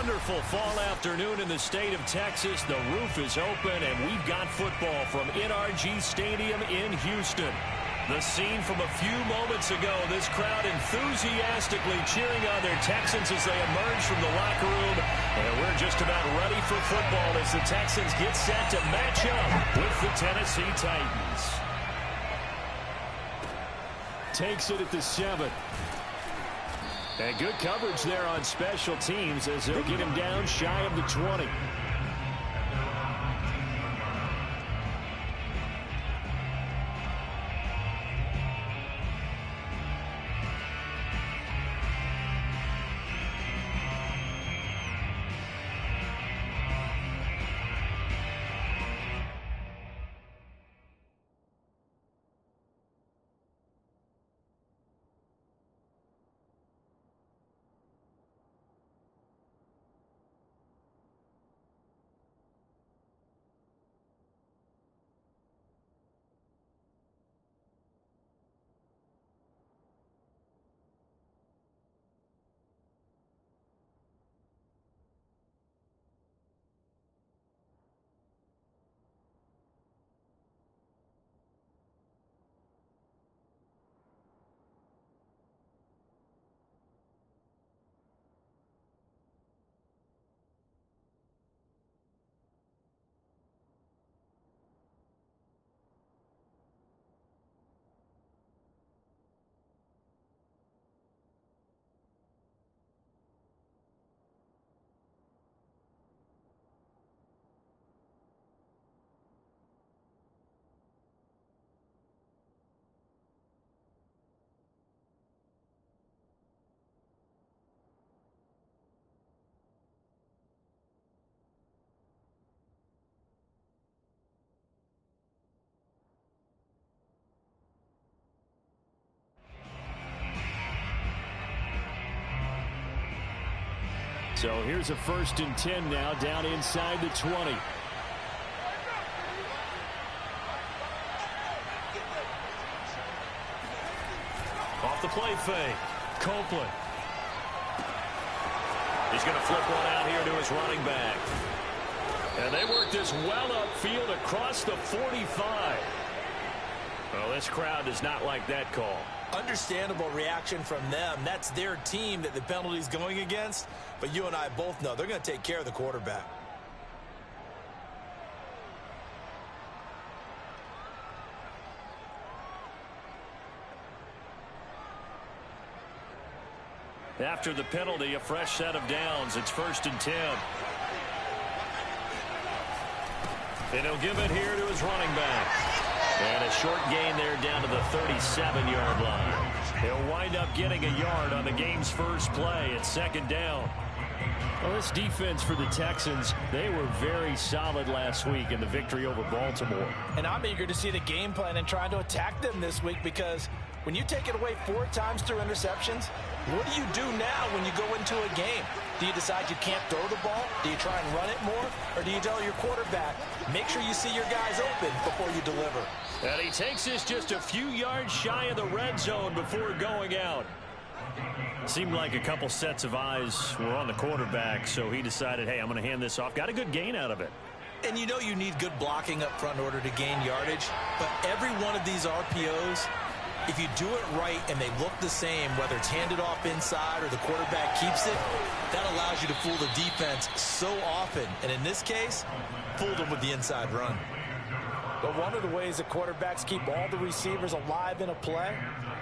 wonderful fall afternoon in the state of Texas. The roof is open, and we've got football from NRG Stadium in Houston. The scene from a few moments ago, this crowd enthusiastically cheering on their Texans as they emerge from the locker room. And we're just about ready for football as the Texans get set to match up with the Tennessee Titans. Takes it at the 7. And good coverage there on special teams as they'll get him down shy of the 20. So here's a 1st and 10 now, down inside the 20. Off the play fake. Copeland. He's going to flip one out here to his running back. And they work this well upfield across the 45. Well, this crowd does not like that call. Understandable reaction from them. That's their team that the penalty's going against. But you and I both know they're going to take care of the quarterback. After the penalty, a fresh set of downs. It's 1st and 10. And he'll give it here to his running back. And a short gain there down to the 37-yard line. He'll wind up getting a yard on the game's first play at 2nd down. Well, this defense for the Texans, they were very solid last week in the victory over Baltimore. And I'm eager to see the game plan and trying to attack them this week, because when you take it away 4 times through interceptions, what do you do now when you go into a game? Do you decide you can't throw the ball? Do you try and run it more? Or do you tell your quarterback, make sure you see your guys open before you deliver? And he takes this just a few yards shy of the red zone before going out. Seemed like a couple sets of eyes were on the quarterback, so he decided, hey, I'm going to hand this off. Got a good gain out of it. And you know you need good blocking up front in order to gain yardage. But every one of these RPOs, if you do it right and they look the same, whether it's handed off inside or the quarterback keeps it, that allows you to fool the defense so often. And in this case, fooled them with the inside run. But one of the ways that quarterbacks keep all the receivers alive in a play,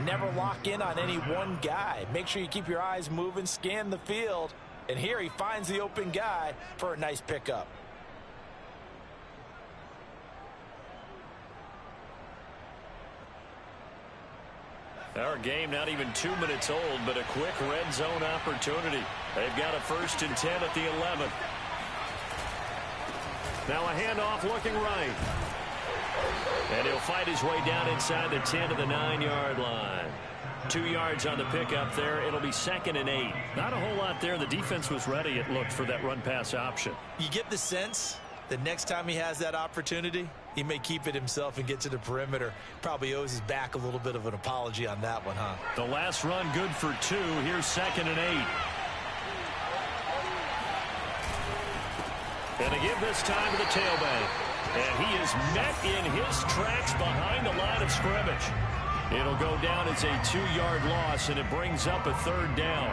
never lock in on any one guy. Make sure you keep your eyes moving, scan the field. And here he finds the open guy for a nice pickup. Our game not even 2 minutes old, but a quick red zone opportunity. They've got a 1st and 10 at the 11. Now a handoff looking right. And he'll fight his way down inside the 10 to the 9-yard line. 2 yards on the pickup there. It'll be 2nd and 8. Not a whole lot there. The defense was ready, it looked, for that run-pass option. You get the sense that next time he has that opportunity, he may keep it himself and get to the perimeter. Probably owes his back a little bit of an apology on that one, huh? The last run good for 2. Here's 2nd and 8. And they give this time to the tailback. And he is met in his tracks behind the line of scrimmage. It'll go down as a 2-yard loss, and it brings up a 3rd down.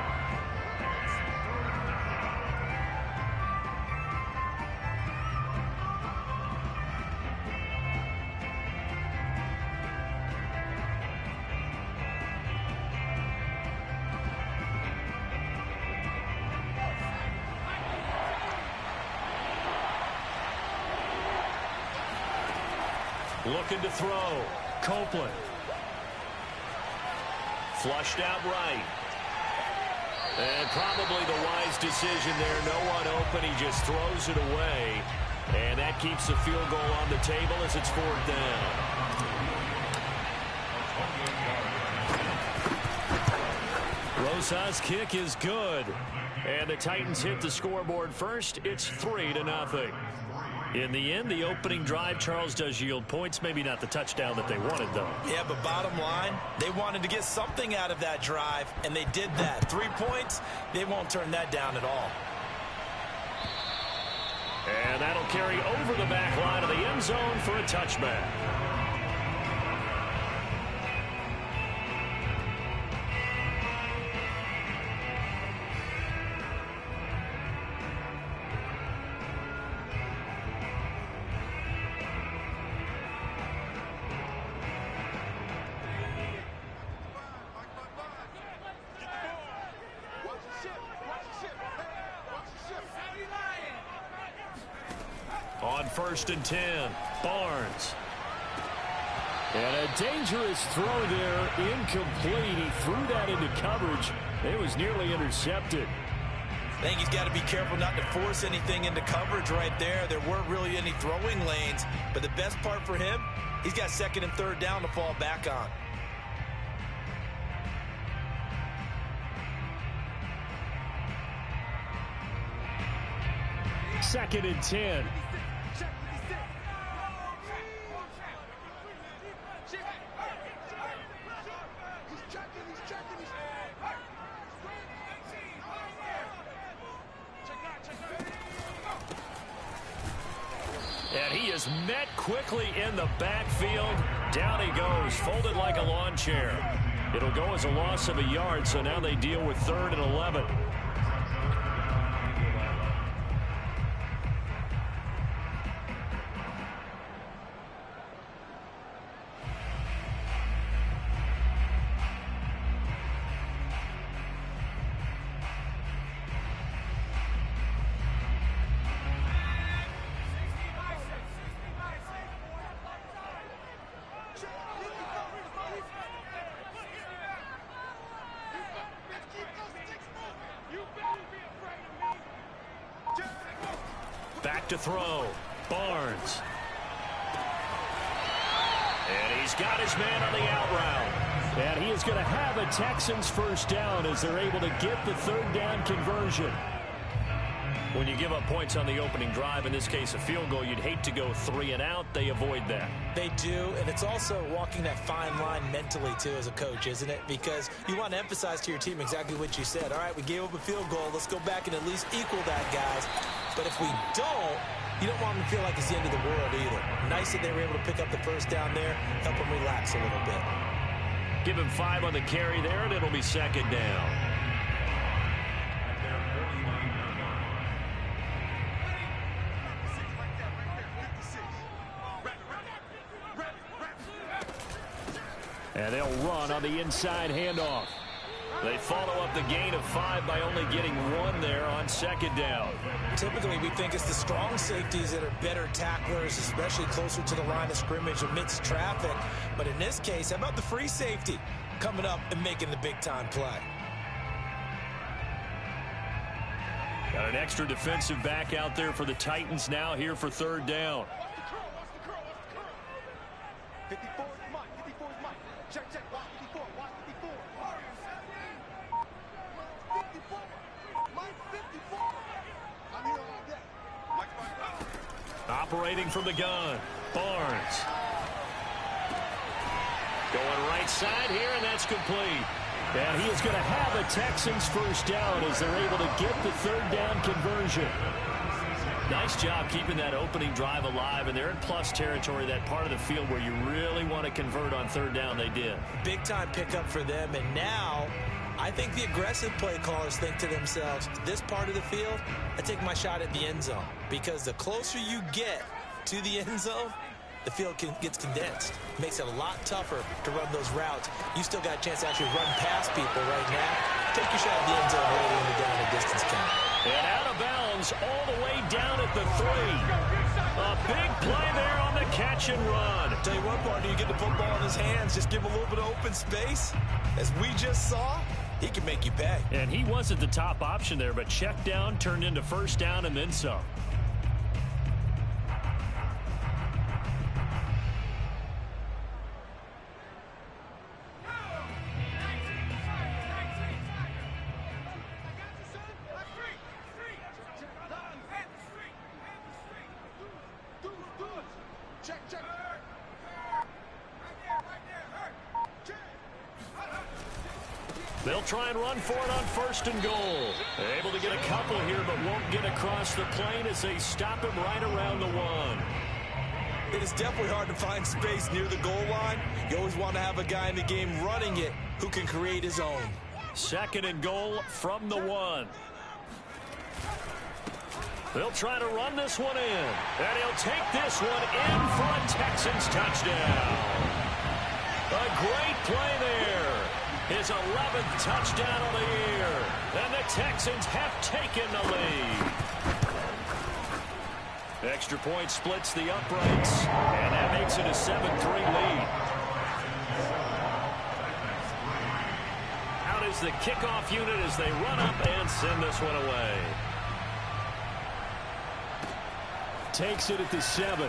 Looking to throw. Copeland. Flushed out right. And probably the wise decision there. No one open. He just throws it away. And that keeps the field goal on the table as it's 4th down. Rosas' kick is good. And the Titans hit the scoreboard first. It's 3-0. In the end, the opening drive, Charles, does yield points. Maybe not the touchdown that they wanted, though. Yeah, but bottom line, they wanted to get something out of that drive, and they did that. 3 points, they won't turn that down at all. And that'll carry over the back line of the end zone for a touchback. On 1st and 10, Barnes. And a dangerous throw there, incomplete. He threw that into coverage. It was nearly intercepted. I think he's got to be careful not to force anything into coverage right there. There weren't really any throwing lanes, but the best part for him, he's got 2nd and 3rd down to fall back on. Second and 10. And he is met quickly in the backfield. Down he goes, folded like a lawn chair. It'll go as a loss of a yard, so now they deal with 3rd and 11. Back to throw. Barnes. And he's got his man on the out route. And he is going to have a Texans 1st down as they're able to get the 3rd down conversion. When you give up points on the opening drive, in this case a field goal, you'd hate to go 3 and out. They avoid that. They do, and it's also walking that fine line mentally, too, as a coach, isn't it? Because you want to emphasize to your team exactly what you said. All right, we gave up a field goal. Let's go back and at least equal that, guys. But if we don't, you don't want them to feel like it's the end of the world either. Nice that they were able to pick up the 1st down there, help them relax a little bit. Give him 5 on the carry there, and it'll be 2nd down. And they'll run on the inside handoff. They follow up the gain of 5 by only getting 1 there on 2nd down. Typically, we think it's the strong safeties that are better tacklers, especially closer to the line of scrimmage amidst traffic. But in this case, how about the free safety coming up and making the big-time play? Got an extra defensive back out there for the Titans now here for 3rd down. 54 is Mike. 54 is Mike. Check, check. Watch 54. Watch 54. 54. Mike 54. I'm here all day. Mike. Operating from the gun. Barnes. Going right side here, and that's complete. And he is going to have a Texans 1st down as they're able to get the 3rd down conversion. Nice job keeping that opening drive alive, and they're in plus territory, that part of the field where you really want to convert on third down. They did. Big-time pickup for them, and now I think the aggressive play callers think to themselves, this part of the field, I take my shot at the end zone, because the closer you get to the end zone, the field gets condensed. Makes it a lot tougher to run those routes. You still got a chance to actually run past people right now. Take your shot at the end zone later in the down and distance count. And out of bounds all the way down at the 3. A big play there on the catch and run. Tell you what, partner, you get the football in his hands, just give him a little bit of open space. As we just saw, he can make you pay. And he wasn't the top option there, but check down turned into first down and then some. They'll try and run for it on first and goal. Able to get a couple here, but won't get across the plane as they stop him right around the 1. It is definitely hard to find space near the goal line. You always want to have a guy in the game running it who can create his own. Second and goal from the 1. They'll try to run this one in. And he'll take this one in for a Texans touchdown. A great play there. His 11th touchdown of the year. And the Texans have taken the lead. Extra point splits the uprights. And that makes it a 7-3 lead. Out is the kickoff unit as they run up and send this one away. Takes it at the 7.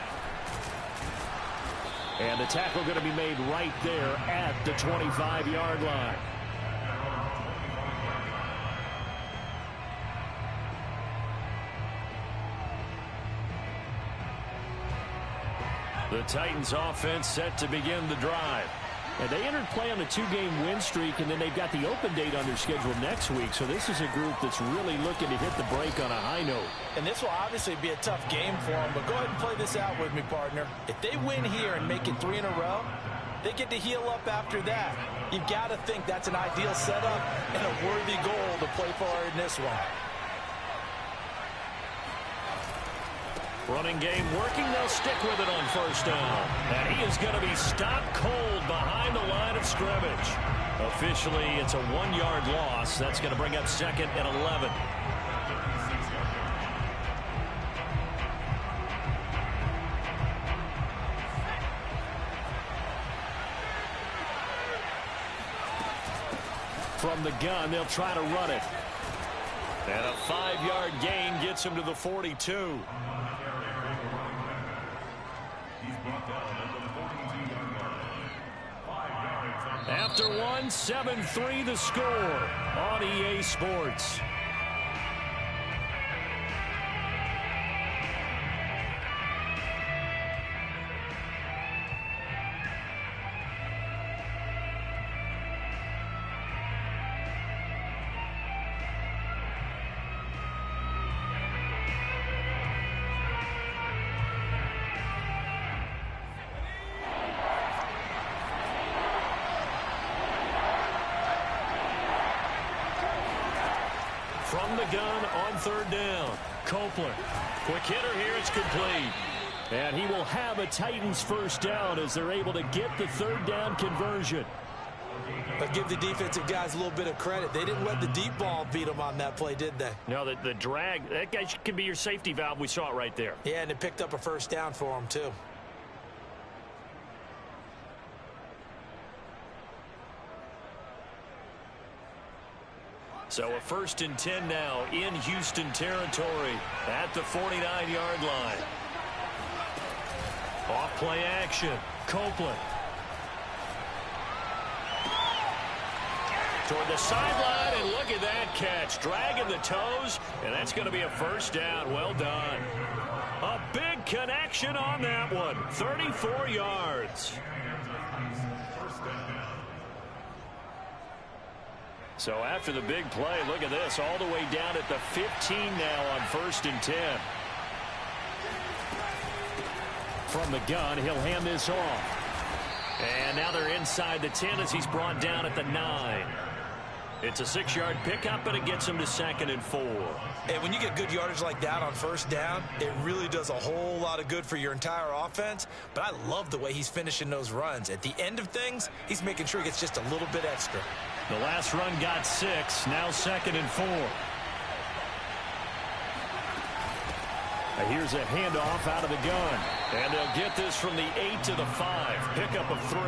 And the tackle going to be made right there at the 25-yard line. The Titans offense set to begin the drive. And they entered play on a 2-game win streak, and then they've got the open date on their schedule next week. So this is a group that's really looking to hit the break on a high note. And this will obviously be a tough game for them, but go ahead and play this out with me, partner. If they win here and make it 3 in a row, they get to heal up after that. You've got to think that's an ideal setup and a worthy goal to play for in this one. Running game working. They'll stick with it on first down. And he is going to be stopped cold behind the line of scrimmage. Officially, it's a 1-yard loss. That's going to bring up second and 11. From the gun, they'll try to run it. And a 5-yard gain gets him to the 42. After 1, 7-3 the score on EA Sports. From the gun on third down. Copeland. Quick hitter here. It's complete. And he will have a Titans first down as they're able to get the third down conversion. But give the defensive guys a little bit of credit. They didn't let the deep ball beat them on that play, did they? No, the drag, that guy could be your safety valve. We saw it right there. Yeah, and it picked up a first down for them, too. So a 1st and 10 now in Houston territory at the 49-yard line. Off play action. Copeland. Toward the sideline, and look at that catch. Dragging the toes, and that's going to be a first down. Well done. A big connection on that one. 34 yards. So after the big play, look at this, all the way down at the 15 now on 1st and 10. from the gun. He'll hand this off. And now they're inside the 10 as he's brought down at the 9. It's a 6-yard pickup, and it gets him to 2nd and 4. And when you get good yardage like that on first down, it really does a whole lot of good for your entire offense. But I love the way he's finishing those runs. At the end of things, he's making sure he gets just a little bit extra. The last run got 6, now 2nd and 4. Here's a handoff out of the gun. And they'll get this from the 8 to the 5. Pickup of 3.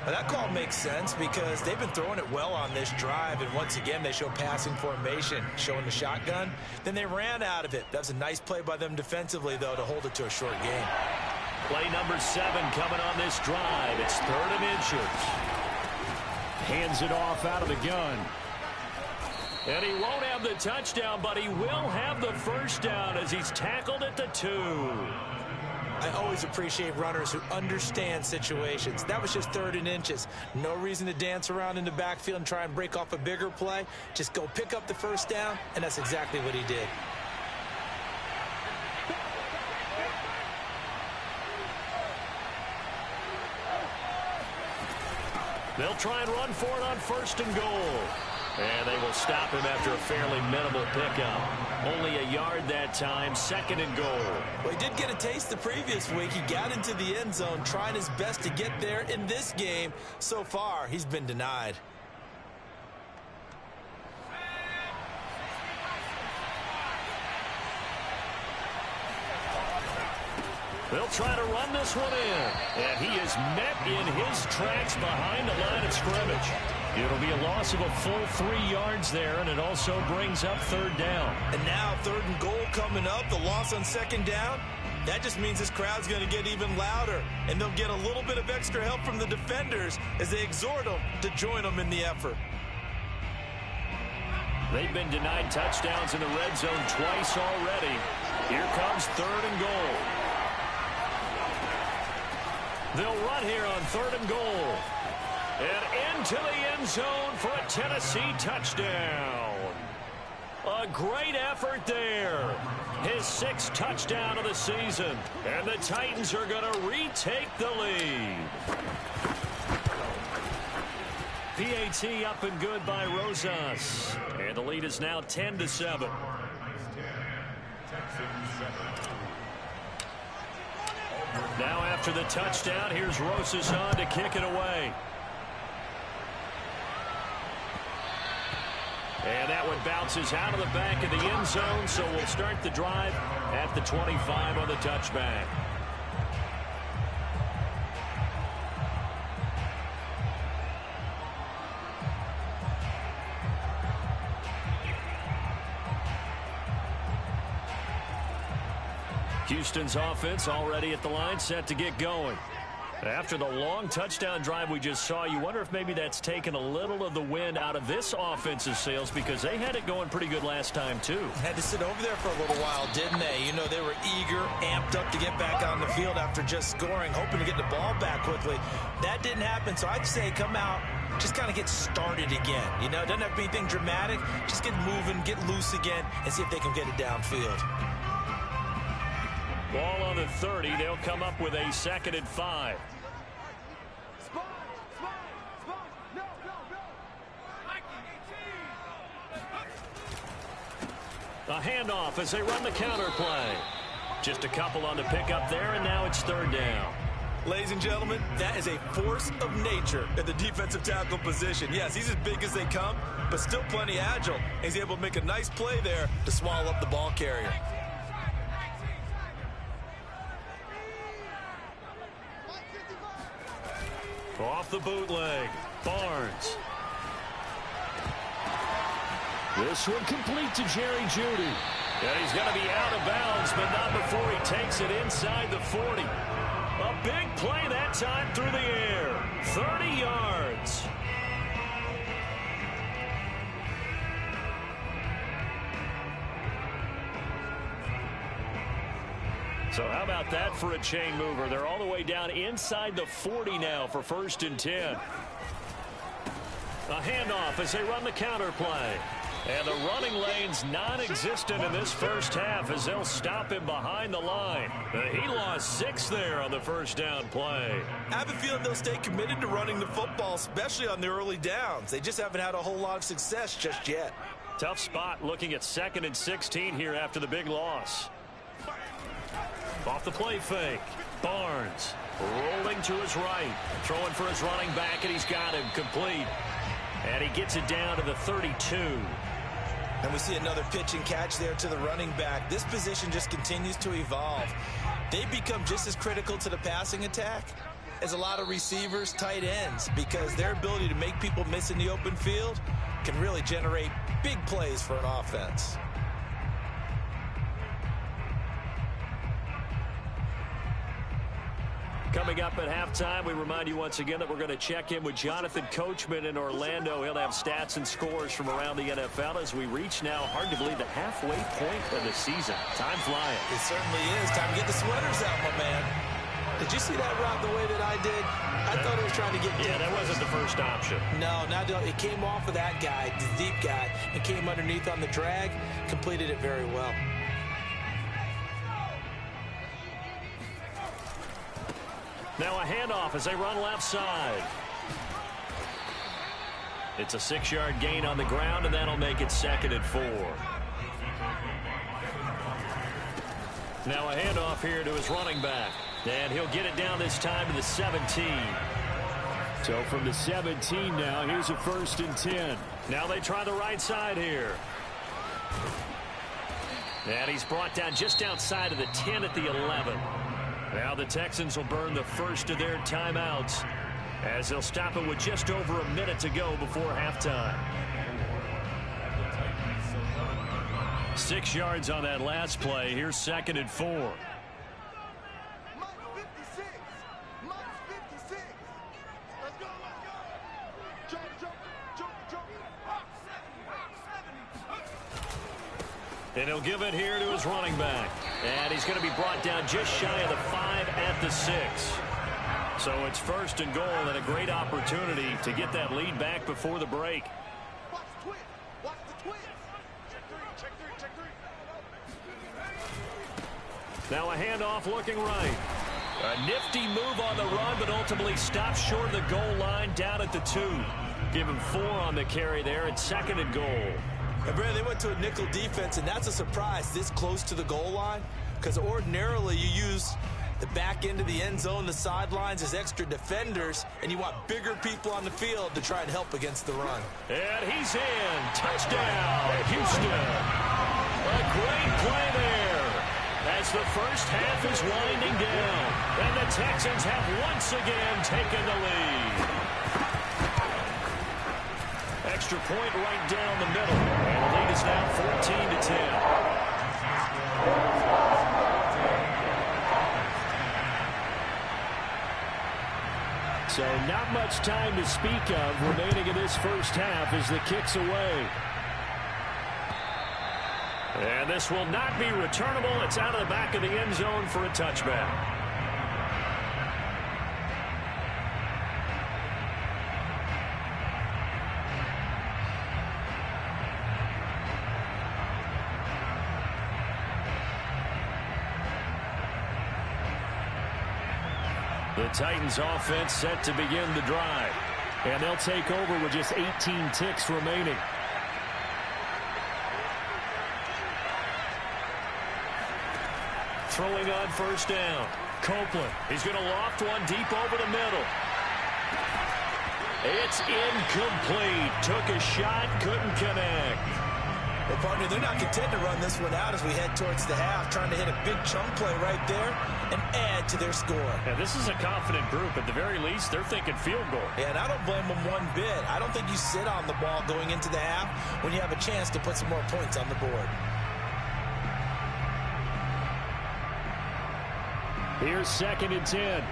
Now that call makes sense because they've been throwing it well on this drive, and once again they show passing formation, showing the shotgun. Then they ran out of it. That was a nice play by them defensively, though, to hold it to a short game. Play number 7 coming on this drive. It's 3rd and inches. Hands it off out of the gun. And he won't have the touchdown, but he will have the first down as he's tackled at the 2. I always appreciate runners who understand situations. That was just 3rd and inches. No reason to dance around in the backfield and try and break off a bigger play. Just go pick up the first down, and that's exactly what he did. They'll try and run for it on 1st and goal. And they will stop him after a fairly minimal pickup. Only a yard that time, 2nd and goal. Well, he did get a taste the previous week. He got into the end zone trying his best to get there in this game. So far, he's been denied. They'll try to run this one in. And he is met in his tracks behind the line of scrimmage. It'll be a loss of a full 3 yards there, and it also brings up 3rd down. And now 3rd and goal coming up, the loss on 2nd down. That just means this crowd's going to get even louder, and they'll get a little bit of extra help from the defenders as they exhort them to join them in the effort. They've been denied touchdowns in the red zone twice already. Here comes 3rd and goal. They'll run here on 3rd and goal. And into the end zone for a Tennessee touchdown. A great effort there. His 6th touchdown of the season. And the Titans are going to retake the lead. PAT up and good by Rosas. And the lead is now 10-7. Now after the touchdown, here's Rosas on to kick it away. And that one bounces out of the back of the end zone, so we'll start the drive at the 25 on the touchback. Houston's offense already at the line, set to get going. After the long touchdown drive we just saw, you wonder if maybe that's taken a little of the wind out of this offensive sails because they had it going pretty good last time, too. Had to sit over there for a little while, didn't they? You know, they were eager, amped up to get back on the field after just scoring, hoping to get the ball back quickly. That didn't happen, so I'd say come out, just kind of get started again. You know, it doesn't have to be anything dramatic. Just get moving, get loose again, and see if they can get it downfield. Ball on the 30. They'll come up with a 2nd and 5. A handoff as they run the counter play. Just a couple on the pickup there, and now it's 3rd down. Ladies and gentlemen, that is a force of nature at the defensive tackle position. Yes, he's as big as they come, but still plenty agile. He's able to make a nice play there to swallow up the ball carrier. Off the bootleg, Barnes. This one complete to Jerry Jeudy. And he's going to be out of bounds, but not before he takes it inside the 40. A big play that time through the air. 30 yards. So how about that for a chain mover? They're all the way down inside the 40 now for 1st and 10. A handoff as they run the counter play. And the running lane's non-existent in this first half as they'll stop him behind the line. He lost 6 there on the first down play. I have a feeling they'll stay committed to running the football, especially on the early downs. They just haven't had a whole lot of success just yet. Tough spot looking at 2nd and 16 here after the big loss. Off the play fake. Barnes rolling to his right. Throwing for his running back, and he's got him complete. And he gets it down to the 32. And we see another pitch and catch there to the running back. This position just continues to evolve. They become just as critical to the passing attack as a lot of receivers, tight ends, because their ability to make people miss in the open field can really generate big plays for an offense. Coming up at halftime, we remind you once again that we're going to check in with Jonathan Coachman in Orlando. He'll have stats and scores from around the NFL as we reach now, hard to believe, the halfway point of the season. Time flying. It certainly is. Time to get the sweaters out, my man. Did you see that route the way that I did? I thought it was trying to get deep. Yeah, that wasn't the first option. No, it came off of that guy, the deep guy, and came underneath on the drag, completed it very well. Now a handoff as they run left side. It's a 6-yard gain on the ground, and that'll make it 2nd and 4. Now a handoff here to his running back. And he'll get it down this time to the 17. So from the 17 now, here's a 1st and 10. Now they try the right side here. And he's brought down just outside of the 10 at the 11. Now the Texans will burn the first of their timeouts as they'll stop it with just over a minute to go before halftime. 6 yards on that last play. Here's 2nd and 4. Mike 56. Mike 56. Let's go, let's go. Jump, jump, jump, jump. And he'll give it here to his running back. And he's going to be brought down just shy of the 5 at the 6. So it's 1st and goal, and a great opportunity to get that lead back before the break. Watch the twist. Watch the twist. Check 3, check 3, check 3. Now a handoff looking right. A nifty move on the run, but ultimately stops short of the goal line down at the 2. Give him 4 on the carry there at 2nd and goal. And Brad, they went to a nickel defense, and that's a surprise this close to the goal line, because ordinarily you use the back end of the end zone, the sidelines as extra defenders, and you want bigger people on the field to try and help against the run. And he's in. Touchdown, Houston. A great play there as the first half is winding down, and the Texans have once again taken the lead. Extra point right down the middle. And the lead is now 14-10. So not much time to speak of remaining in this first half as the kick's away. And this will not be returnable. It's out of the back of the end zone for a touchback. The Titans offense set to begin the drive. And they'll take over with just 18 ticks remaining. Throwing on 1st down. Copeland. He's going to loft one deep over the middle. It's incomplete. Took a shot, couldn't connect. Well, partner, they're not content to run this one out as we head towards the half, trying to hit a big chunk play right there and add to their score. Yeah, this is a confident group. At the very least, they're thinking field goal. Yeah, and I don't blame them one bit. I don't think you sit on the ball going into the half when you have a chance to put some more points on the board. Here's 2nd and 10.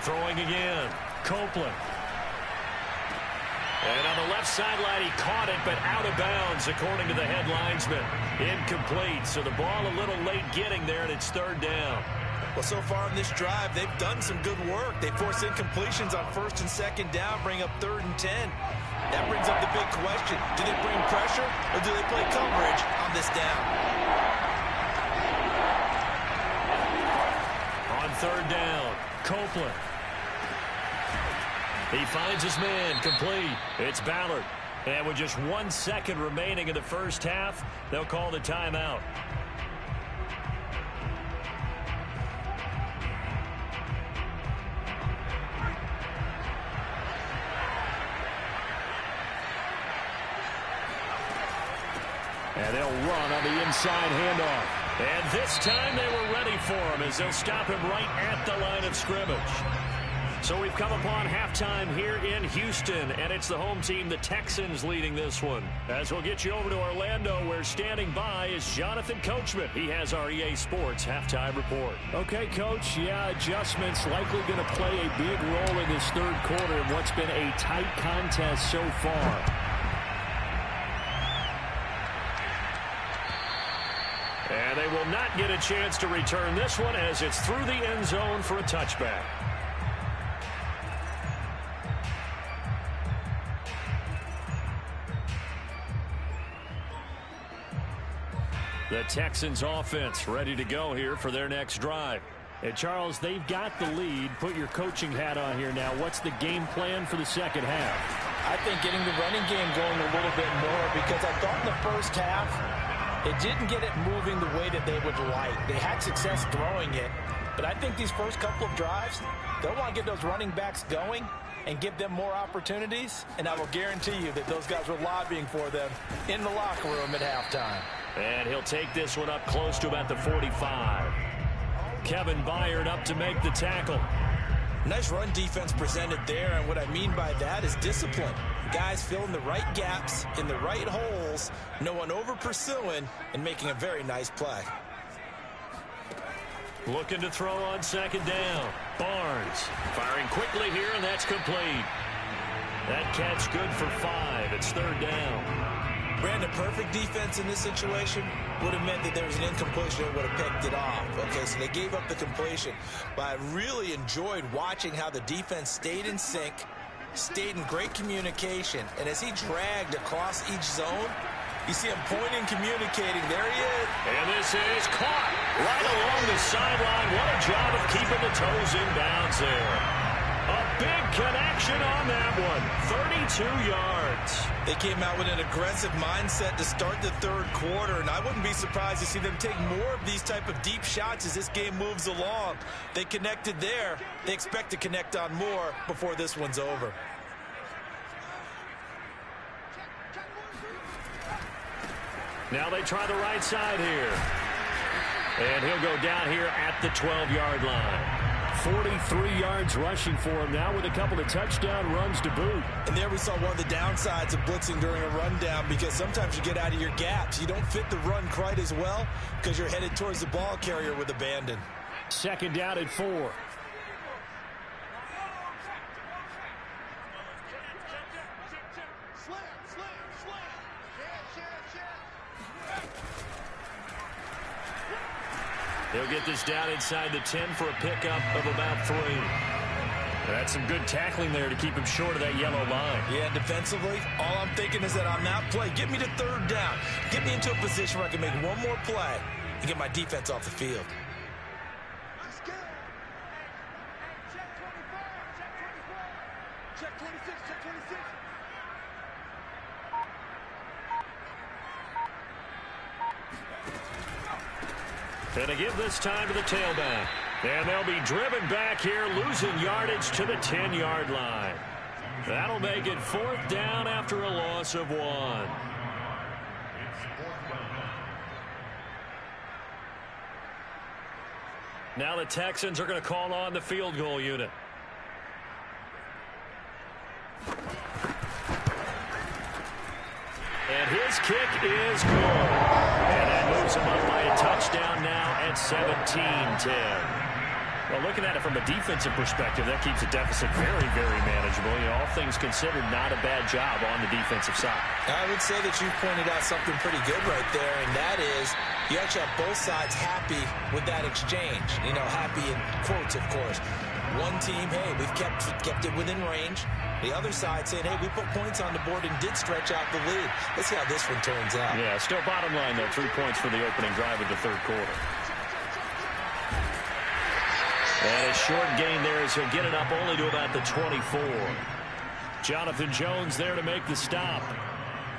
Throwing again. Copeland. And on the left sideline, he caught it, but out of bounds, according to the head linesman. Incomplete, so the ball a little late getting there, and it's third down. Well, so far in this drive, they've done some good work. They force incompletions on first and second down, bring up 3rd and 10. That brings up the big question. Do they bring pressure, or do they play coverage on this down? On third down, Copeland. He finds his man, complete. It's Ballard. And with just 1 second remaining in the first half, they'll call the timeout. And they'll run on the inside handoff. And this time they were ready for him as they'll stop him right at the line of scrimmage. So we've come upon halftime here in Houston, and it's the home team, the Texans, leading this one. As we'll get you over to Orlando, where standing by is Jonathan Coachman. He has our EA Sports halftime report. Okay, Coach, adjustments likely going to play a big role in this third quarter in what's been a tight contest so far. And they will not get a chance to return this one as it's through the end zone for a touchback. The Texans offense ready to go here for their next drive. And Charles, they've got the lead. Put your coaching hat on here now. What's the game plan for the second half? I think getting the running game going a little bit more, because I thought in the first half it didn't get it moving the way that they would like. They had success throwing it, but I think these first couple of drives, they'll want to get those running backs going and give them more opportunities, and I will guarantee you that those guys were lobbying for them in the locker room at halftime. And he'll take this one up close to about the 45. Kevin Byard up to make the tackle. Nice run defense presented there, and what I mean by that is discipline. Guys filling the right gaps in the right holes, no one over pursuing, and making a very nice play. Looking to throw on second down. Barnes firing quickly here, and that's complete. That catch good for 5. It's third down. Brandon, perfect defense in this situation would have meant that there was an incompletion and would have picked it off. Okay, so they gave up the completion. But I really enjoyed watching how the defense stayed in sync, stayed in great communication, and as he dragged across each zone, you see him pointing, communicating. There he is. And this is caught right along the sideline. What a job of keeping the toes in bounds there. A big connection on that one. 32 yards. They came out with an aggressive mindset to start the third quarter, and I wouldn't be surprised to see them take more of these type of deep shots as this game moves along. They connected there. They expect to connect on more before this one's over. Now they try the right side here. And he'll go down here at the 12-yard line. 43 yards rushing for him now with a couple of touchdown runs to boot. And there we saw one of the downsides of blitzing during a rundown, because sometimes you get out of your gaps. You don't fit the run quite as well because you're headed towards the ball carrier with abandon. Second down at 4. He'll get this down inside the 10 for a pickup of about 3. That's some good tackling there to keep him short of that yellow line. Yeah, defensively, all I'm thinking is that on that play, get me to third down. Get me into a position where I can make one more play and get my defense off the field. Check 26, check 26. And to give this time to the tailback. And they'll be driven back here, losing yardage to the 10-yard line. That'll make it 4th down after a loss of 1. Now the Texans are going to call on the field goal unit. And his kick is good. And that moves him up by a touchdown now at 17-10. Well, looking at it from a defensive perspective, that keeps the deficit very, very manageable. You know, all things considered, not a bad job on the defensive side. I would say that you pointed out something pretty good right there, and that is you actually have both sides happy with that exchange. You know, happy in quotes, of course. One team, hey, we've kept it within range. The other side saying, hey, we put points on the board and did stretch out the lead. Let's see how this one turns out. Yeah, still bottom line, though, 3 points for the opening drive of the third quarter. And a short gain there as he'll get it up only to about the 24. Jonathan Jones there to make the stop.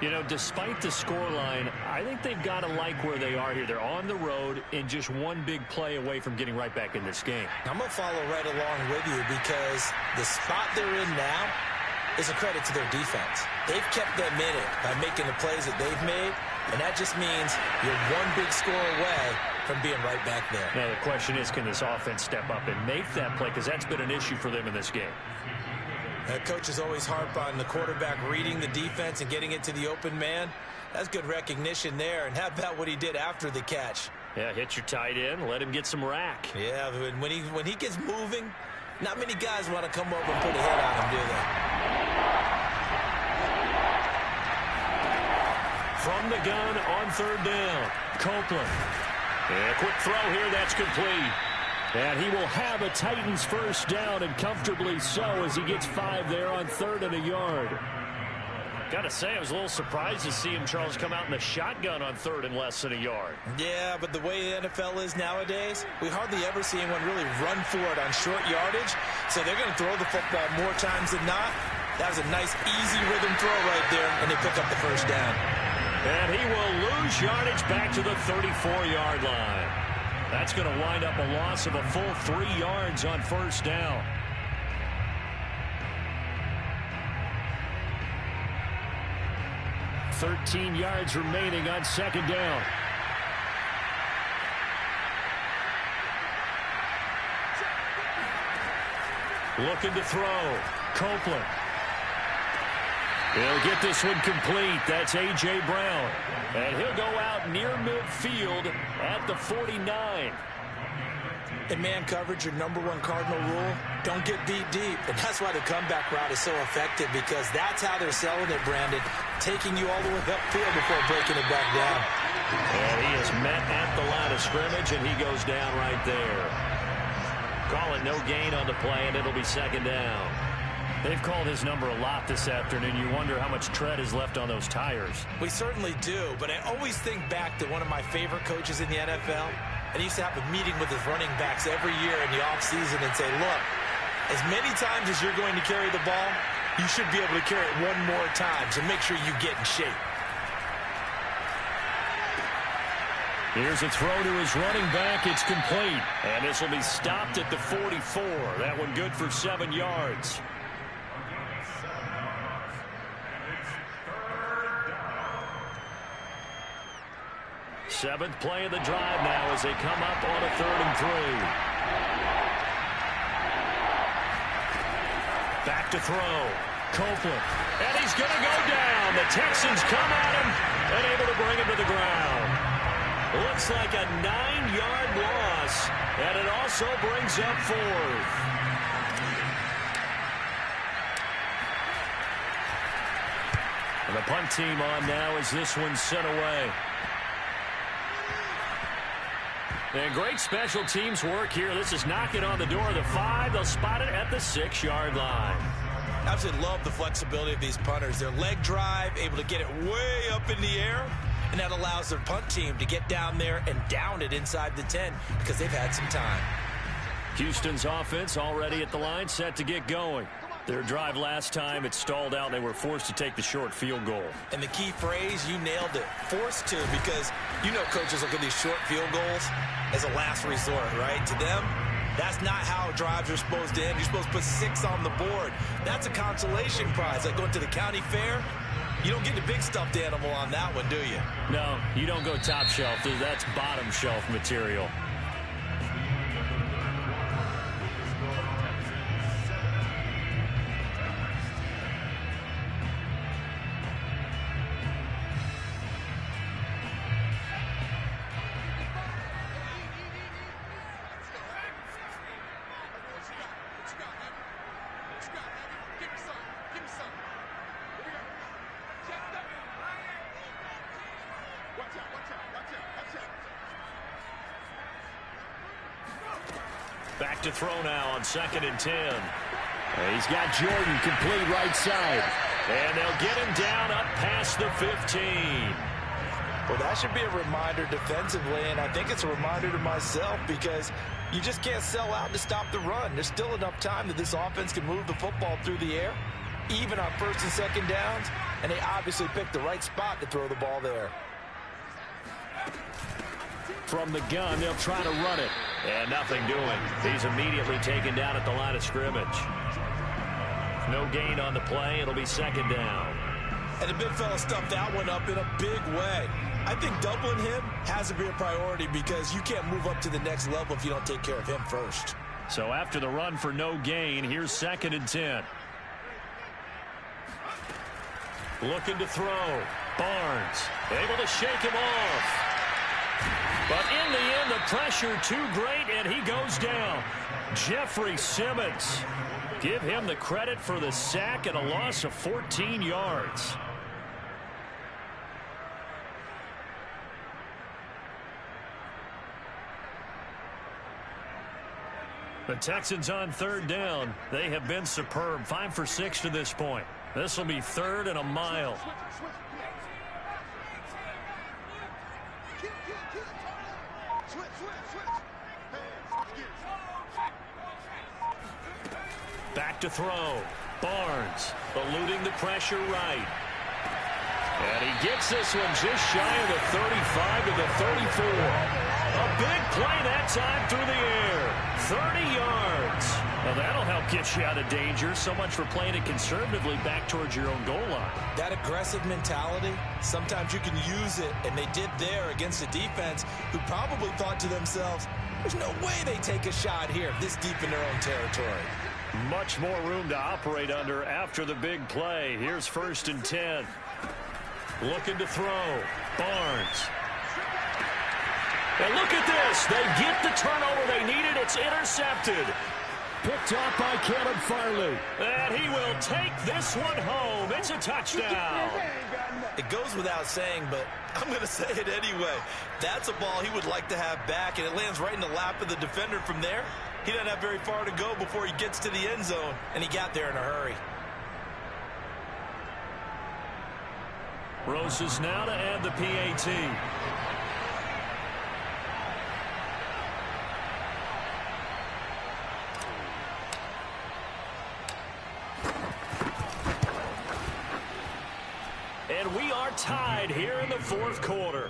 You know, despite the scoreline, I think they've got to like where they are here. They're on the road and just one big play away from getting right back in this game. I'm going to follow right along with you because the spot they're in now is a credit to their defense. They've kept them in it by making the plays that they've made, and that just means you're one big score away from being right back there. Now, the question is, can this offense step up and make that play? Because that's been an issue for them in this game. Coaches always harp on the quarterback reading the defense and getting it to the open man. That's good recognition there. And how about what he did after the catch? Yeah, hit your tight end, let him get some rack. Yeah, when he gets moving, not many guys want to come over and put a hit on him, do they? From the gun on third down, Copeland. And a quick throw here, that's complete. And he will have a Titans first down, and comfortably so, as he gets 5 there on 3rd and a yard. Got to say, I was a little surprised to see him, Charles, come out in the shotgun on 3rd and less than a yard. Yeah, but the way the NFL is nowadays, we hardly ever see anyone really run for it on short yardage. So they're going to throw the football more times than not. That was a nice, easy rhythm throw right there, and they pick up the first down. And he will lose yardage back to the 34-yard line. That's going to wind up a loss of a full 3 yards on first down. $13 yards remaining on second down. Looking to throw. Copeland. He'll get this one complete. That's A.J. Brown. And he'll go out near midfield at the 49. In man coverage, your #1 cardinal rule, don't get beat deep. And that's why the comeback route is so effective, because that's how they're selling it, Brandon. Taking you all the way upfield before breaking it back down. And he is met at the line of scrimmage, and he goes down right there. Call it no gain on the play, and it'll be second down. They've called his number a lot this afternoon. You wonder how much tread is left on those tires. We certainly do, but I always think back to one of my favorite coaches in the NFL. And he used to have a meeting with his running backs every year in the offseason and say, look, as many times as you're going to carry the ball, you should be able to carry it one more time, so make sure you get in shape. Here's a throw to his running back. It's complete. And this will be stopped at the 44. That one good for 7 yards. Seventh play of the drive now as they come up on a 3rd and 3. Back to throw. Copeland. And he's going to go down. The Texans come at him and able to bring him to the ground. Looks like a 9-yard loss, and it also brings up 4th. And the punt team on now as this one's sent away. And great special teams work here. This is knocking on the door of the 5. They'll spot it at the 6-yard line. I absolutely love the flexibility of these punters. Their leg drive, able to get it way up in the air, and that allows their punt team to get down there and down it inside the 10 because they've had some time. Houston's offense already at the line, set to get going. Their drive last time, it stalled out. They were forced to take the short field goal. And the key phrase, you nailed it, forced to, because you know coaches look at these short field goals as a last resort, right? To them, that's not how drives are supposed to end. You're supposed to put 6 on the board. That's a consolation prize. Like going to the county fair, you don't get the big stuffed animal on that one, do you? No, you don't go top shelf. That's bottom shelf material. Back to throw now on 2nd and 10. He's got Jordan complete right side. And they'll get him down up past the 15. Well, that should be a reminder defensively, and I think it's a reminder to myself because you just can't sell out to stop the run. There's still enough time that this offense can move the football through the air, even on 1st and 2nd downs, and they obviously picked the right spot to throw the ball there. From the gun, they'll try to run it. And nothing doing. He's immediately taken down at the line of scrimmage. No gain on the play. It'll be 2nd down. And the big fella stuffed that one up in a big way. I think doubling him has to be a priority because you can't move up to the next level if you don't take care of him first. So after the run for no gain, here's 2nd and 10. Looking to throw. Barnes able to shake him off. But in the end, the pressure too great, and he goes down. Jeffrey Simmons. Give him the credit for the sack and a loss of 14 yards. The Texans on 3rd down. They have been superb. 5 for 6 to this point. This will be 3rd and a mile. Back to throw. Barnes eluding the pressure right. And he gets this one just shy of the 35 to the 34. A big play that time through the air. 30 yards. Well, that'll help get you out of danger. So much for playing it conservatively back towards your own goal line. That aggressive mentality, sometimes you can use it, and they did there against a defense who probably thought to themselves, there's no way they take a shot here this deep in their own territory. Much more room to operate under after the big play. Here's 1st and 10. Looking to throw. Barnes. And look at this. They get the turnover they needed. It's intercepted. Picked off by Caleb Farley. And he will take this one home. It's a touchdown. It goes without saying, but I'm going to say it anyway. That's a ball he would like to have back, and it lands right in the lap of the defender from there. He doesn't have very far to go before he gets to the end zone, and he got there in a hurry. Roses now to add the PAT. And we are tied here in the 4th quarter.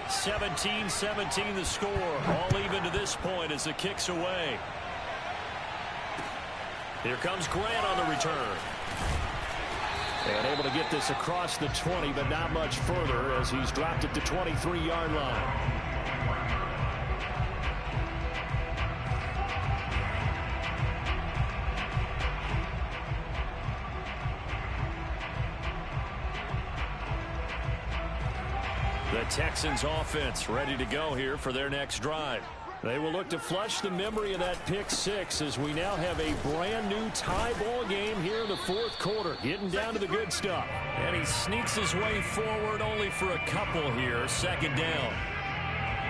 17-17 the score. All even to this point as the kick's away. Here comes Grant on the return. And able to get this across the 20, but not much further as he's dropped it to 23-yard line. The Texans offense ready to go here for their next drive. They will look to flush the memory of that pick 6 as we now have a brand new tie ball game here in the 4th quarter. Getting down to the good stuff. And he sneaks his way forward only for a couple here. 2nd down.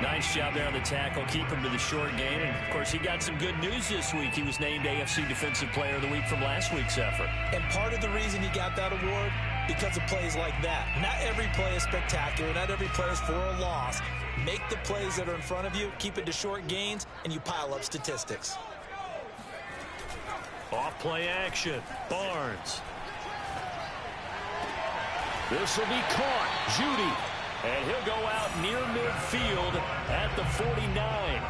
Nice job there on the tackle. Keep him to the short game. And, of course, he got some good news this week. He was named AFC Defensive Player of the Week from last week's effort. And part of the reason he got that award, because of plays like that. Not every play is spectacular. Not every play is for a loss. Make the plays that are in front of you, keep it to short gains, and you pile up statistics. Off play action. Barnes. This will be caught. Judy. And he'll go out near midfield at the 49.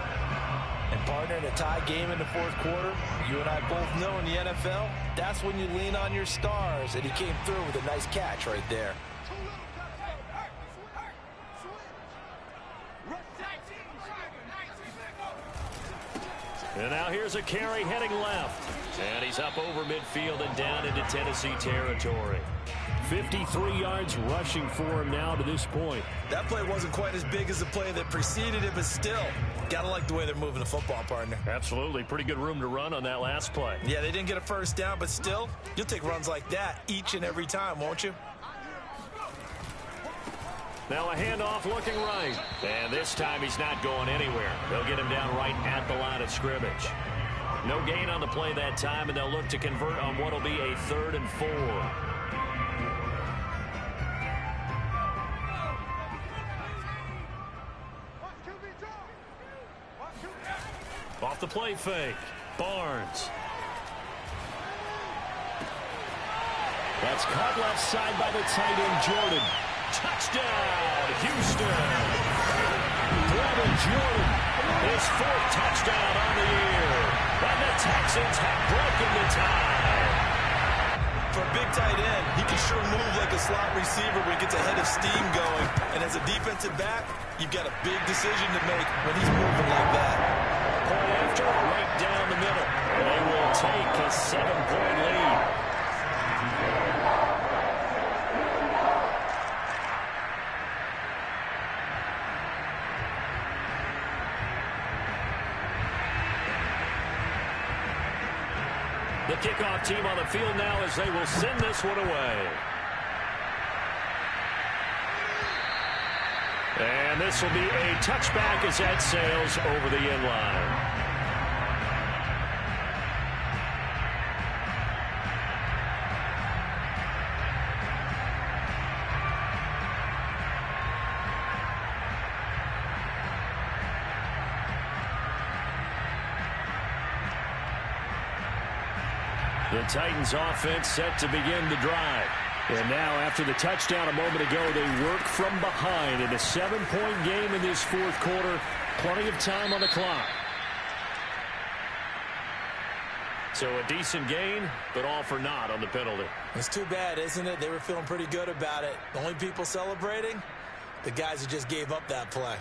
And partner, in a tie game in the 4th quarter, you and I both know in the NFL, that's when you lean on your stars. And he came through with a nice catch right there. And now here's a carry heading left. And he's up over midfield and down into Tennessee territory. 53 yards rushing for him now to this point. That play wasn't quite as big as the play that preceded it, but still, gotta like the way they're moving the football, partner. Absolutely. Pretty good room to run on that last play. Yeah, they didn't get a first down, but still, you'll take runs like that each and every time, won't you? Now a handoff looking right. And this time he's not going anywhere. They'll get him down right at the line of scrimmage. No gain on the play that time, and they'll look to convert on what will be a 3rd and 4. Off the play fake. Barnes. That's caught left side by the tight end, Jordan. Touchdown, Houston. Brevin Jordan, his 4th touchdown on the year. And the Texans have broken the tie. For a big tight end, he can sure move like a slot receiver when he gets a head of steam going. And as a defensive back, you've got a big decision to make when he's moving like that. Point after, right down the middle. They will take a 7-point lead. The kickoff team on the field now as they will send this one away. And this will be a touchback as that sails over the end line. The Titans offense set to begin the drive. And now after the touchdown a moment ago, they work from behind in a 7-point game in this 4th quarter. Plenty of time on the clock. So a decent gain, but all for naught on the penalty. It's too bad, isn't it? They were feeling pretty good about it. The only people celebrating, the guys who just gave up that play.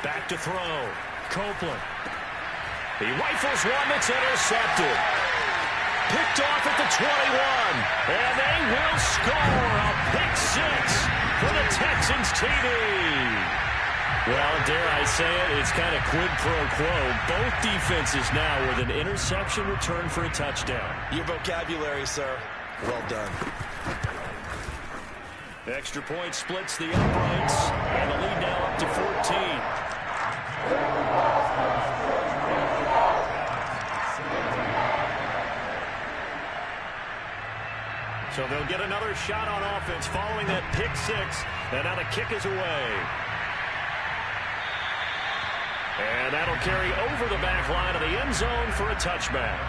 Back to throw. Copeland. He rifles one that's intercepted. Picked off at the 21. And they will score a pick 6 for the Texans TD. Well, dare I say it, it's kind of quid pro quo. Both defenses now with an interception return for a touchdown. Your vocabulary, sir. Well done. Extra point splits the uprights. And the lead now up to 14. So they'll get another shot on offense following that pick 6. And now the kick is away. And that'll carry over the back line of the end zone for a touchback.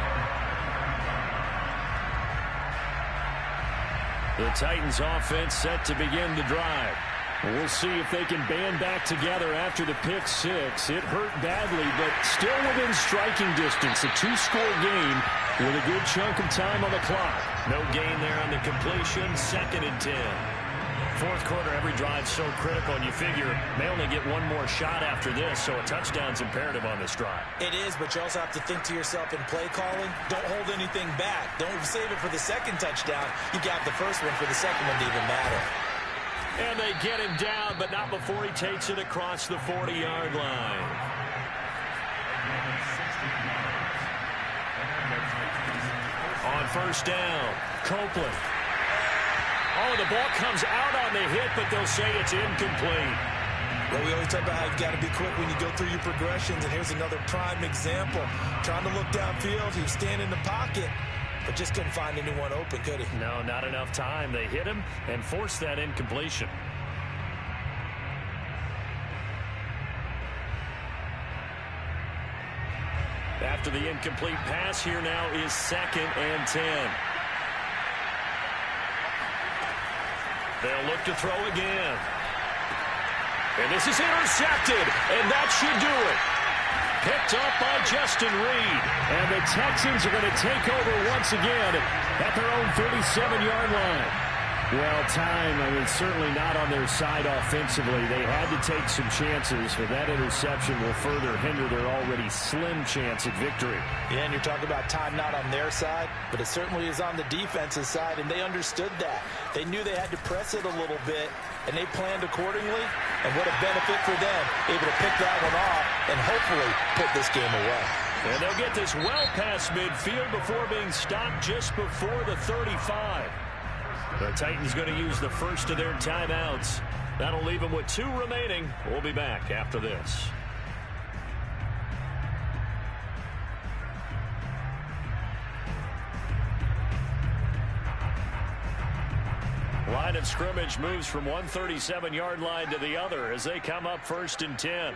The Titans offense set to begin the drive. We'll see if they can band back together after the pick 6. It hurt badly, but still within striking distance. A 2-score game with a good chunk of time on the clock. No gain there on the completion. 2nd and 10. 4th quarter, every drive so critical, and you figure they only get one more shot after this, so a touchdown's imperative on this drive. It is, but you also have to think to yourself in play calling, don't hold anything back. Don't save it for the 2nd touchdown. You got the first one for the 2nd one to even matter. And they get him down, but not before he takes it across the 40-yard line. On 1st down, Copeland. Oh, the ball comes out on the hit, but they'll say it's incomplete. Well, we always talk about how you've got to be quick when you go through your progressions, and here's another prime example. Trying to look downfield, he was standing in the pocket, but just couldn't find anyone open, could he? No, not enough time. They hit him and forced that incompletion. After the incomplete pass, here now is 2nd and 10. They'll look to throw again. And this is intercepted, and that should do it. Picked up by Justin Reed. And the Texans are going to take over once again at their own 37-yard line. Well, time, certainly not on their side offensively. They had to take some chances, but that interception will further hinder their already slim chance at victory. Yeah, and you're talking about time not on their side, but it certainly is on the defensive side, and they understood that. They knew they had to press it a little bit, and they planned accordingly, and what a benefit for them, able to pick that one off and hopefully put this game away. And they'll get this well past midfield before being stopped just before the 35. The Titans going to use the first of their timeouts. That'll leave them with 2 remaining. We'll be back after this. Line of scrimmage moves from one 37-yard line to the other as they come up 1st and 10.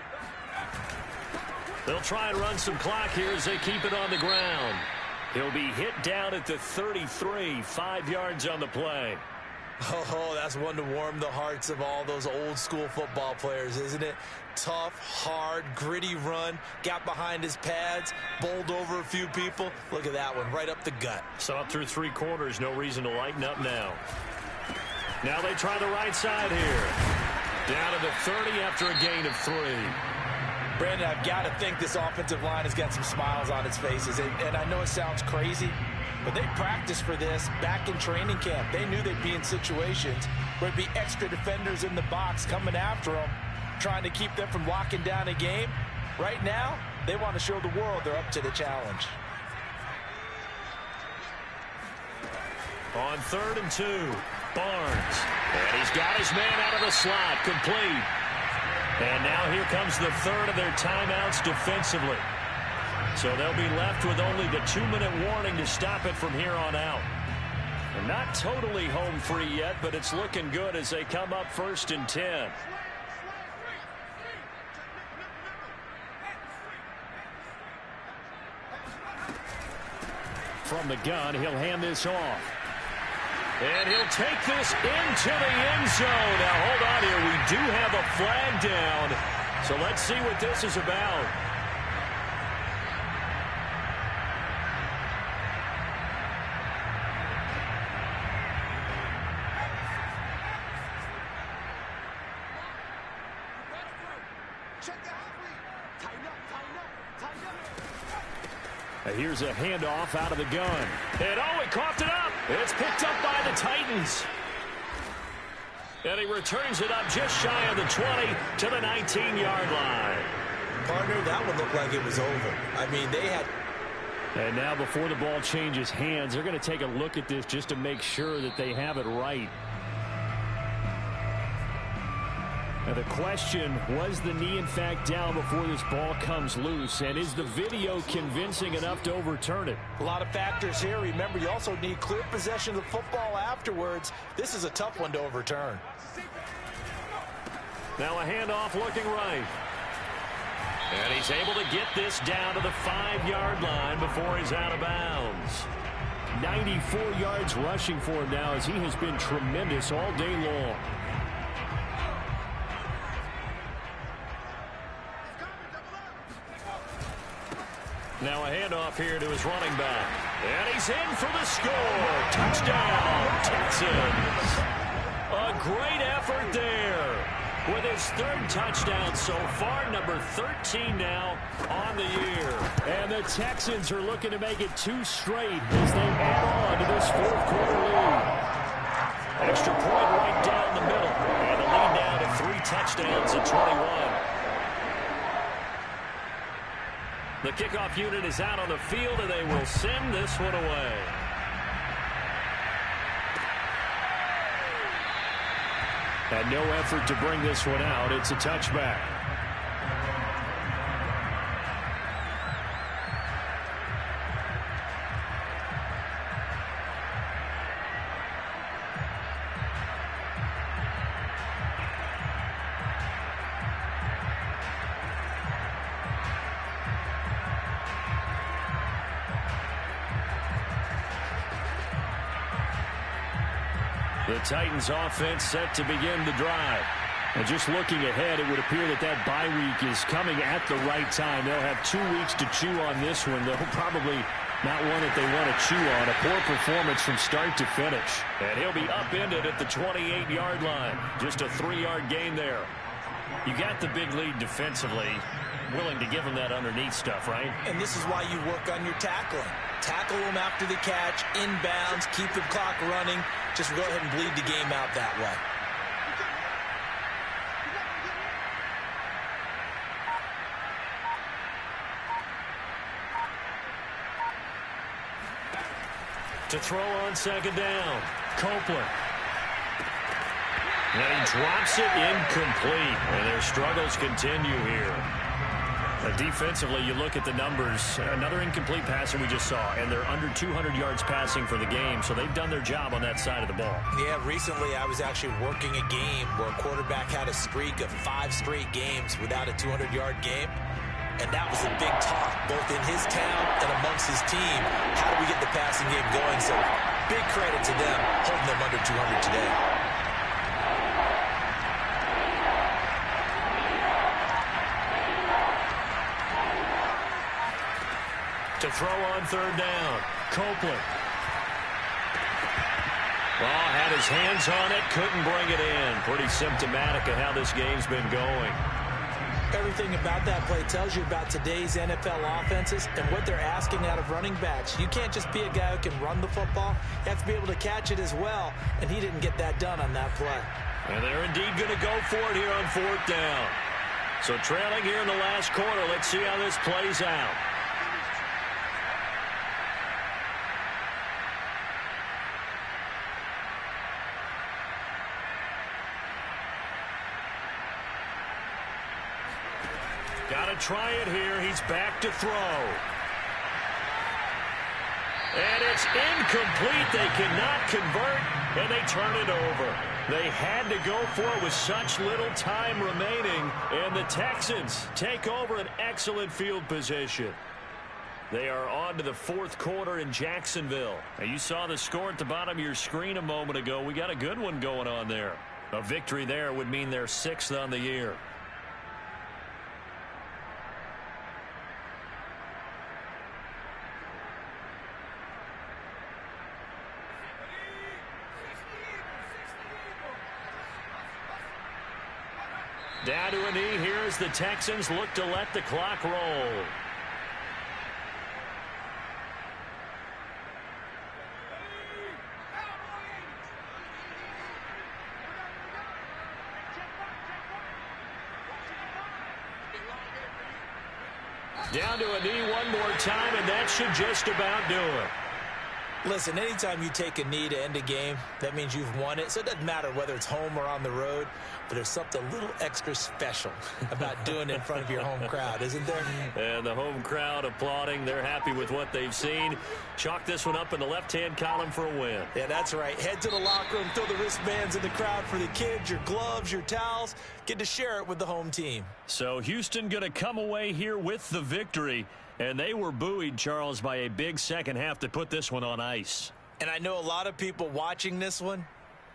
They'll try and run some clock here as they keep it on the ground. He'll be hit down at the 33, 5 yards on the play. Oh, that's one to warm the hearts of all those old school football players, isn't it? Tough, hard, gritty run, got behind his pads, bowled over a few people. Look at that one, right up the gut. Saw through 3 quarters, no reason to lighten up now. Now they try the right side here. Down to the 30 after a gain of 3. Brandon, I've got to think this offensive line has got some smiles on its faces. And I know it sounds crazy, but they practiced for this back in training camp. They knew they'd be in situations where there'd be extra defenders in the box coming after them, trying to keep them from locking down a game. Right now, they want to show the world they're up to the challenge. On 3rd and 2, Barnes. And he's got his man out of the slot, complete. And now here comes the 3rd of their timeouts defensively. So they'll be left with only the 2-minute warning to stop it from here on out. They're not totally home free yet, but it's looking good as they come up 1st and 10. From the gun, he'll hand this off. And he'll take this into the end zone. Now, hold on here. We do have a flag down. So let's see what this is about. Here's a handoff out of the gun. And he coughed it up. It's picked up by the Titans. And he returns it up just shy of the 20 to the 19-yard line. Partner, that would look like it was over. I mean, they had... And now before the ball changes hands, they're going to take a look at this just to make sure that they have it right. Now the question, was the knee in fact down before this ball comes loose? And is the video convincing enough to overturn it? A lot of factors here. Remember, you also need clear possession of the football afterwards. This is a tough one to overturn. Now a handoff looking right. And he's able to get this down to the 5-yard line before he's out of bounds. 94 yards rushing for him now as he has been tremendous all day long. Now a handoff here to his running back. And he's in for the score. Touchdown, Texans. A great effort there. With his 3rd touchdown so far, number 13 now on the year. And the Texans are looking to make it 2 straight as they add on to this 4th quarter lead. Extra point right down the middle. And the lead now to 3 touchdowns at 21. The kickoff unit is out on the field, and they will send this one away. And no effort to bring this one out. It's a touchback. The Titans offense set to begin the drive. And just looking ahead, it would appear that that bye week is coming at the right time. They'll have 2 weeks to chew on this one. They'll probably Not one that they want to chew on. A poor performance from start to finish. And he'll be upended at the 28-yard line. Just a 3-yard gain there. You got the big lead defensively. Willing to give them that underneath stuff, right? And this is why you work on your tackling. Tackle them after the catch, inbounds, keep the clock running. Just go ahead and bleed the game out that way. To throw on second down, Copeland. And he drops it incomplete. And their struggles continue here. Defensively, you look at the numbers. Another incomplete passer we just saw, and they're under 200 yards passing for the game, so they've done their job on that side of the ball. Yeah, recently I was actually working a game where a quarterback had a streak of 5 straight games without a 200-yard game, and that was a big talk, both in his town and amongst his team. How do we get the passing game going? So big credit to them holding them under 200 today. To throw on third down, Copeland. Well, had his hands on it, couldn't bring it in. Pretty symptomatic of how this game's been going. Everything about that play tells you about today's NFL offenses and what they're asking out of running backs. You can't just be a guy who can run the football. You have to be able to catch it as well, and he didn't get that done on that play. And they're indeed going to go for it here on fourth down. So trailing here in the last quarter, let's see how this plays out. Got to try it here. He's back to throw. And it's incomplete. They cannot convert, and they turn it over. They had to go for it with such little time remaining, and the Texans take over an excellent field position. They are on to the fourth quarter in Jacksonville. Now, you saw the score at the bottom of your screen a moment ago. We got a good one going on there. A victory there would mean they're 6th on the year. Down to a knee here as the Texans look to let the clock roll. Down to a knee one more time, and that should just about do it. Listen, anytime you take a knee to end a game, that means you've won it. So it doesn't matter whether it's home or on the road, but there's something a little extra special about doing it in front of your home crowd, isn't there? And the home crowd applauding. They're happy with what they've seen. Chalk this one up in the left-hand column for a win. Yeah, that's right. Head to the locker room, throw the wristbands in the crowd for the kids, your gloves, your towels. Get to share it with the home team. So Houston going to come away here with the victory. And they were buoyed, Charles, by a big second half to put this one on ice. And I know a lot of people watching this one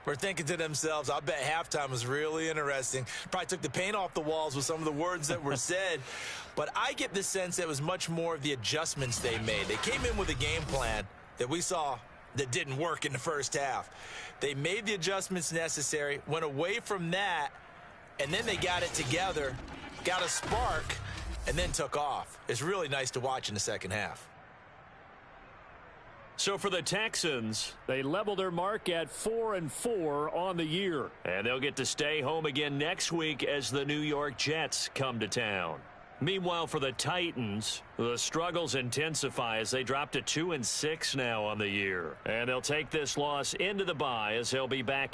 were thinking to themselves, I bet halftime was really interesting. Probably took the paint off the walls with some of the words that were said. But I get the sense that it was much more of the adjustments they made. They came in with a game plan that we saw that didn't work in the first half. They made the adjustments necessary, went away from that, and then they got it together, got a spark, and then took off. It's really nice to watch in the second half. So for the Texans, they level their mark at 4-4 on the year. And they'll get to stay home again next week as the New York Jets come to town. Meanwhile, for the Titans, the struggles intensify as they drop to 2-6 now on the year. And they'll take this loss into the bye as they'll be back